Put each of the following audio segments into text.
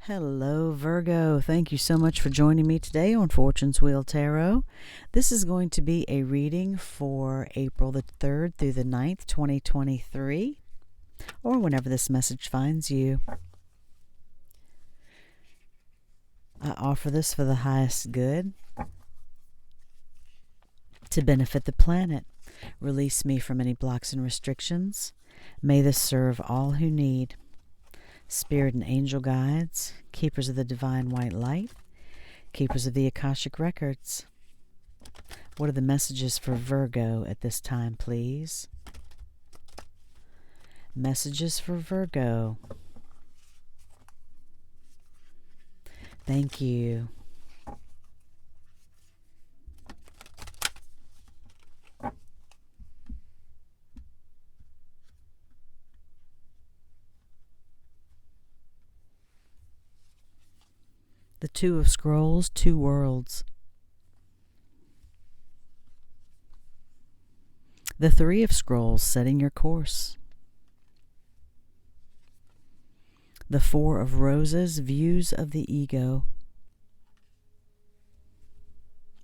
Hello, Virgo. Thank you so much for joining me today on Fortune's Wheel Tarot. This is going to be a reading for April the 3rd through the 9th, 2023, or whenever this message finds you. I offer this for the highest good, to benefit the planet. Release me from any blocks and restrictions. May this serve all who need. Spirit and angel guides, keepers of the divine white light, keepers of the Akashic records. What are the messages for Virgo at this time, please? Messages for Virgo. Thank you. The Two of Scrolls, Two Worlds. The Three of Scrolls, Setting Your Course. The Four of Roses, Views of the Ego.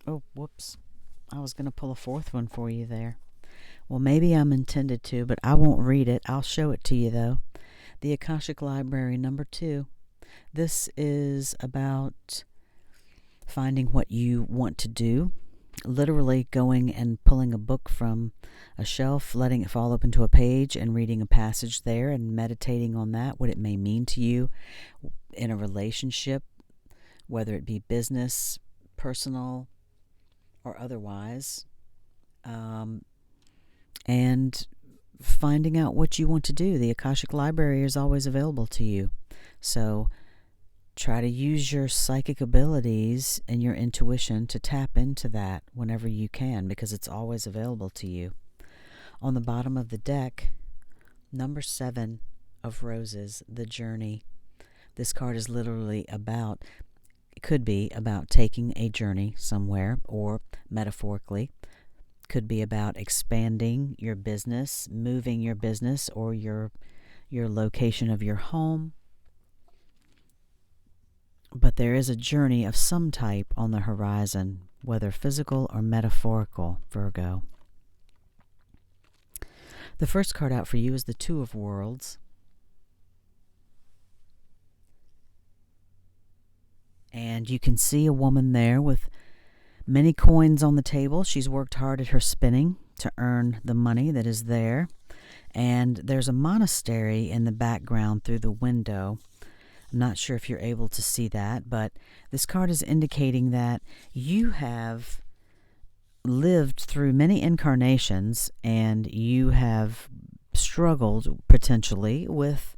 Oh, whoops. I was going to pull a fourth one for you there. Well, maybe I'm intended to, but I won't read it. I'll show it to you, though. The Akashic Library, number 2. This is about finding what you want to do, literally going and pulling a book from a shelf, letting it fall open to a page and reading a passage there and meditating on that, what it may mean to you in a relationship, whether it be business, personal, or otherwise, and finding out what you want to do. The Akashic Library is always available to you. So try to use your psychic abilities and your intuition to tap into that whenever you can, because it's always available to you. On the bottom of the deck, number 7 of Roses, the Journey. This card is literally about, it could be about taking a journey somewhere, or metaphorically, could be about expanding your business, moving your business, or your location of your home. But there is a journey of some type on the horizon, whether physical or metaphorical, Virgo. The first card out for you is the Two of Worlds. And you can see a woman there with many coins on the table. She's worked hard at her spinning to earn the money that is there. And there's a monastery in the background through the window. I'm not sure if you're able to see that, but this card is indicating that you have lived through many incarnations and you have struggled potentially with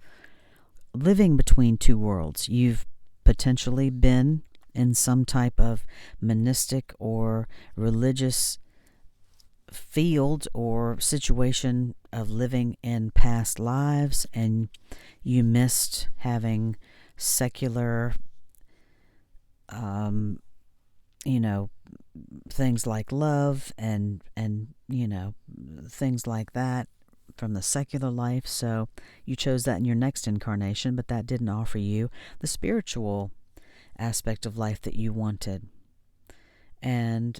living between two worlds. You've potentially been in some type of monistic or religious field or situation of living in past lives, and you missed having secular, things like love and things like that from the secular life. So you chose that in your next incarnation, but that didn't offer you the spiritual aspect of life that you wanted. And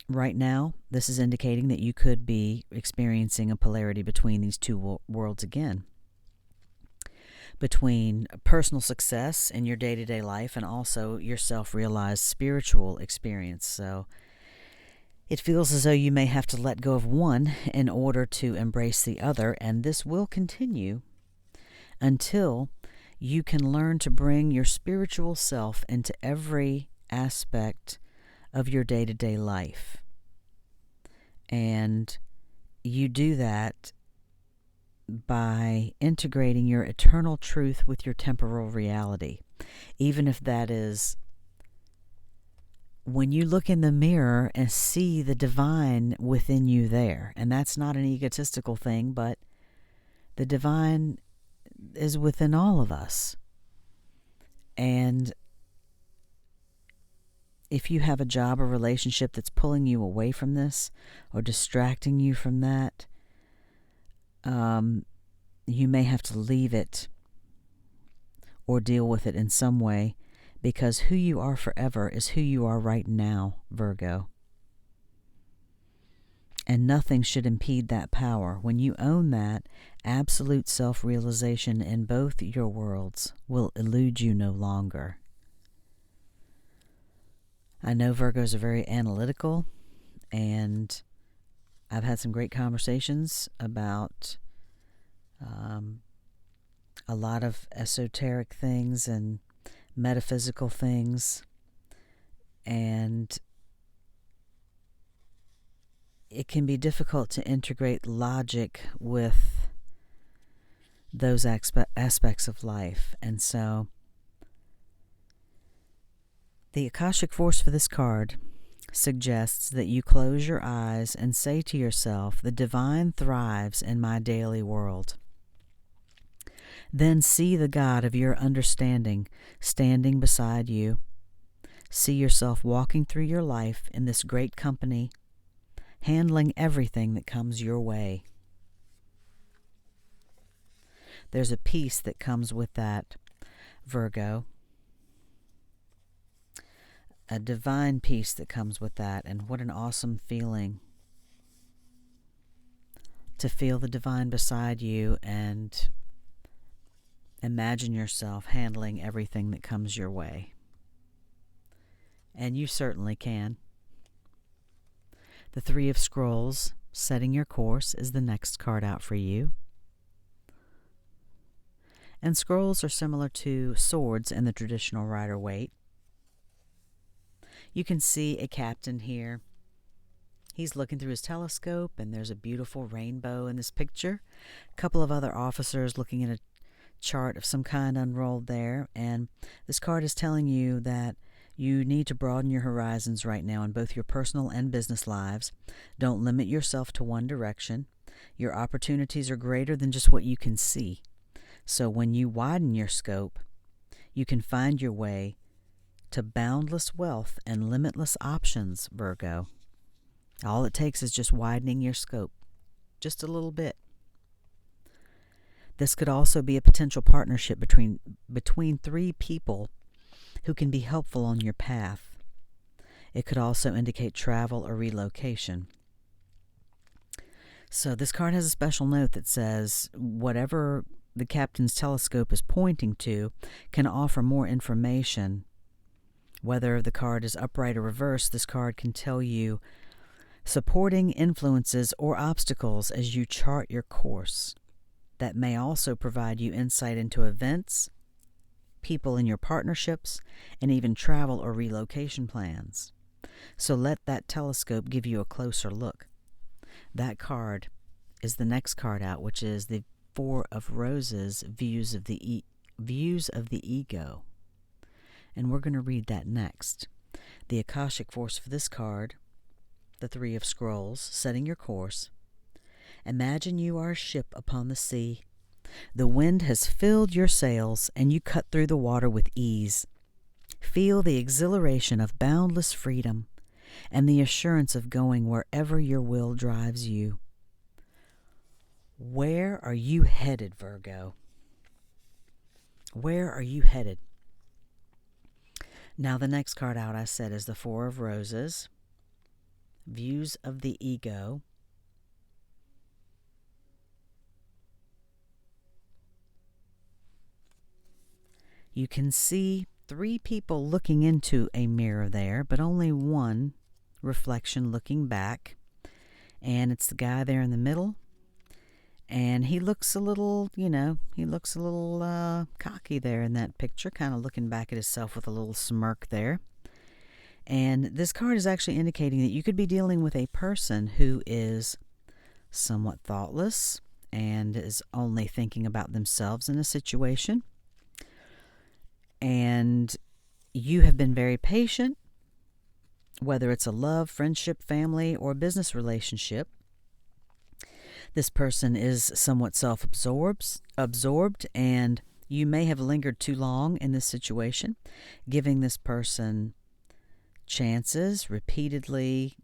right now, this is indicating that you could be experiencing a polarity between these two worlds again. Between personal success in your day-to-day life and also your self-realized spiritual experience. So it feels as though you may have to let go of one in order to embrace the other, and this will continue until you can learn to bring your spiritual self into every aspect of your day-to-day life. And you do that by integrating your eternal truth with your temporal reality, even if that is when you look in the mirror and see the divine within you there. And that's not an egotistical thing, but the divine is within all of us. And if you have a job or relationship that's pulling you away from this or distracting you from that, you may have to leave it or deal with it in some way, because who you are forever is who you are right now, Virgo. And nothing should impede that power. When you own that, absolute self-realization in both your worlds will elude you no longer. I know Virgos are very analytical, and I've had some great conversations about a lot of esoteric things and metaphysical things, and it can be difficult to integrate logic with those aspects of life. And so the Akashic force for this card suggests that you close your eyes and say to yourself, "The divine thrives in my daily world." Then see the God of your understanding standing beside you. See yourself walking through your life in this great company, handling everything that comes your way. There's a peace that comes with that, Virgo. A divine peace that comes with that, and what an awesome feeling to feel the divine beside you and imagine yourself handling everything that comes your way. And you certainly can. The Three of Scrolls, setting your course, is the next card out for you. And scrolls are similar to swords in the traditional Rider-Waite. You can see a captain here. He's looking through his telescope, and there's a beautiful rainbow in this picture. A couple of other officers looking at a chart of some kind unrolled there, and this card is telling you that you need to broaden your horizons right now in both your personal and business lives. Don't limit yourself to one direction. Your opportunities are greater than just what you can see. So when you widen your scope, you can find your way to boundless wealth and limitless options, Virgo. All it takes is just widening your scope, just a little bit. This could also be a potential partnership between three people who can be helpful on your path. It could also indicate travel or relocation. So this card has a special note that says whatever the captain's telescope is pointing to can offer more information. Whether the card is upright or reversed, this card can tell you supporting influences or obstacles as you chart your course. That may also provide you insight into events, people in your partnerships, and even travel or relocation plans. So let that telescope give you a closer look. That card is the next card out, which is the Four of Roses, Views of the Ego. And we're going to read that next. The Akashic force for this card, the Three of Scrolls, setting your course. Imagine you are a ship upon the sea. The wind has filled your sails, and you cut through the water with ease. Feel the exhilaration of boundless freedom and the assurance of going wherever your will drives you. Where are you headed, Virgo? Where are you headed? Now, the next card out, I said, is the Four of Roses, Views of the Ego. You can see three people looking into a mirror there, but only one reflection looking back. And it's the guy there in the middle. And he looks a little, cocky there in that picture, kind of looking back at himself with a little smirk there. And this card is actually indicating that you could be dealing with a person who is somewhat thoughtless and is only thinking about themselves in a situation. And you have been very patient, whether it's a love, friendship, family, or business relationship. This person is somewhat self-absorbed, and you may have lingered too long in this situation, giving this person chances, repeatedly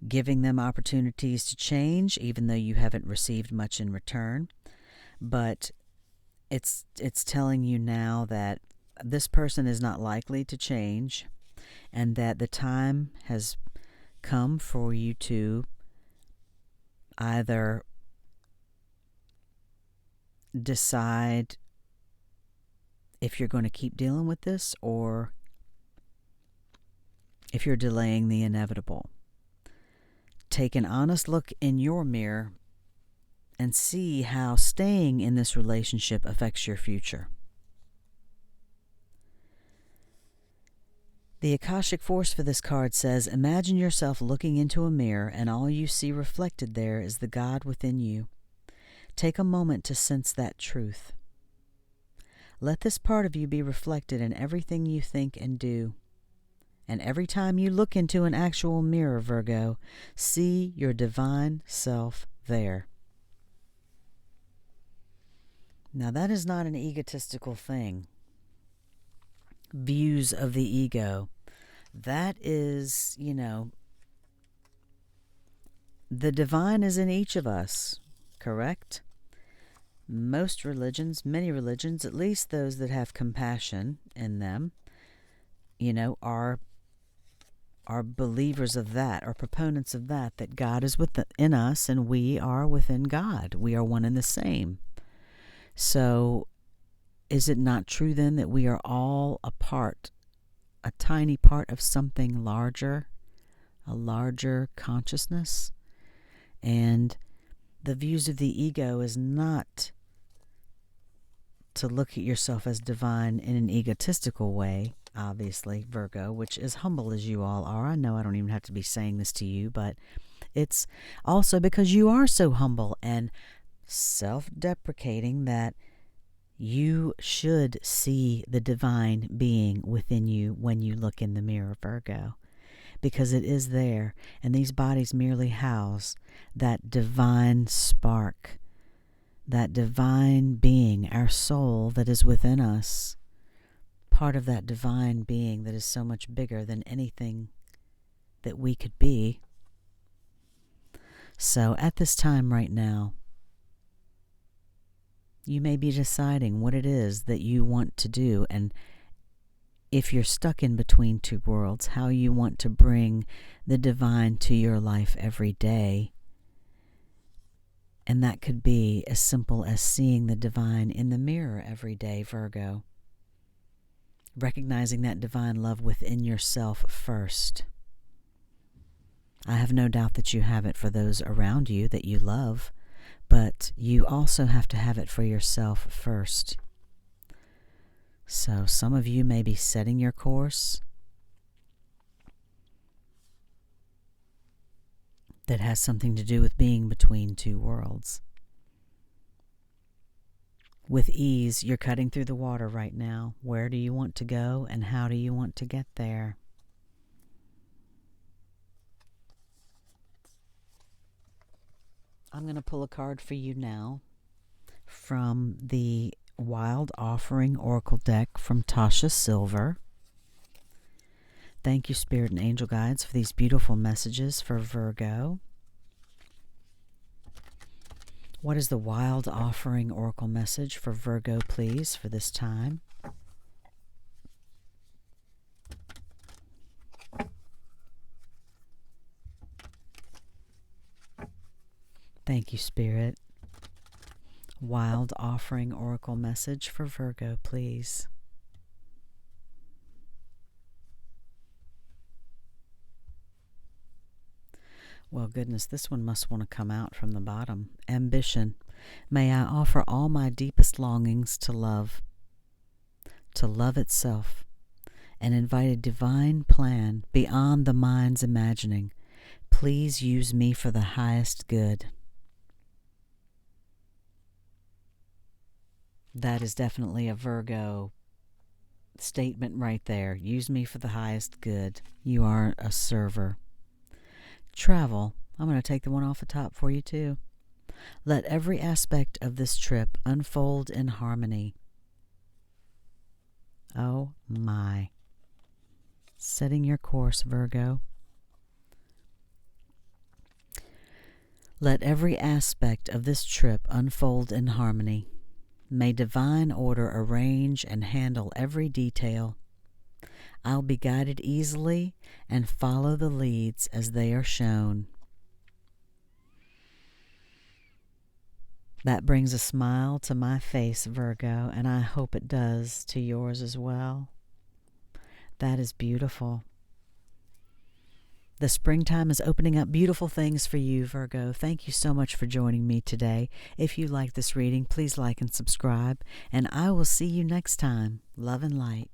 giving them opportunities to change, even though you haven't received much in return. But it's telling you now that this person is not likely to change, and that the time has come for you to either decide if you're going to keep dealing with this or if you're delaying the inevitable. Take an honest look in your mirror and see how staying in this relationship affects your future. The Akashic force for this card says, imagine yourself looking into a mirror and all you see reflected there is the God within you. Take a moment to sense that truth. Let this part of you be reflected in everything you think and do. And every time you look into an actual mirror, Virgo, see your divine self there. Now, that is not an egotistical thing. Views of the ego. That is, the divine is in each of us, correct? Most religions, many religions, at least those that have compassion in them, are believers of that, are proponents of that God is within us and we are within God. We are one and the same. So is it not true then that we are all a tiny part of something larger, a larger consciousness? And the views of the ego is not to look at yourself as divine in an egotistical way, obviously, Virgo, which as humble as you all are, I know I don't even have to be saying this to you, but it's also because you are so humble and self-deprecating that you should see the divine being within you when you look in the mirror, Virgo, because it is there, and these bodies merely house that divine spark, that divine being, our soul that is within us, part of that divine being that is so much bigger than anything that we could be. So at this time right now, you may be deciding what it is that you want to do, and if you're stuck in between two worlds, how you want to bring the divine to your life every day. And that could be as simple as seeing the divine in the mirror every day, Virgo. Recognizing that divine love within yourself first. I have no doubt that you have it for those around you that you love, but you also have to have it for yourself first. So some of you may be setting your course that has something to do with being between two worlds. With ease, you're cutting through the water right now. Where do you want to go and how do you want to get there? I'm going to pull a card for you now from the Wild Offering Oracle deck from Tasha Silver. Thank you, Spirit and Angel Guides, for these beautiful messages for Virgo. What is the Wild Offering Oracle message for Virgo, please, for this time? Thank you, Spirit. Wild Offering Oracle message for Virgo, please. Well, goodness, this one must want to come out from the bottom. Ambition. May I offer all my deepest longings to love itself, and invite a divine plan beyond the mind's imagining. Please use me for the highest good. That is definitely a Virgo statement right there. Use me for the highest good. You are a server. Travel. I'm going to take the one off the top for you too. Let every aspect of this trip unfold in harmony. Oh my. Setting your course, Virgo. Let every aspect of this trip unfold in harmony. May divine order arrange and handle every detail. I'll be guided easily and follow the leads as they are shown. That brings a smile to my face, Virgo, and I hope it does to yours as well. That is beautiful. The springtime is opening up beautiful things for you, Virgo. Thank you so much for joining me today. If you like this reading, please like and subscribe, and I will see you next time. Love and light.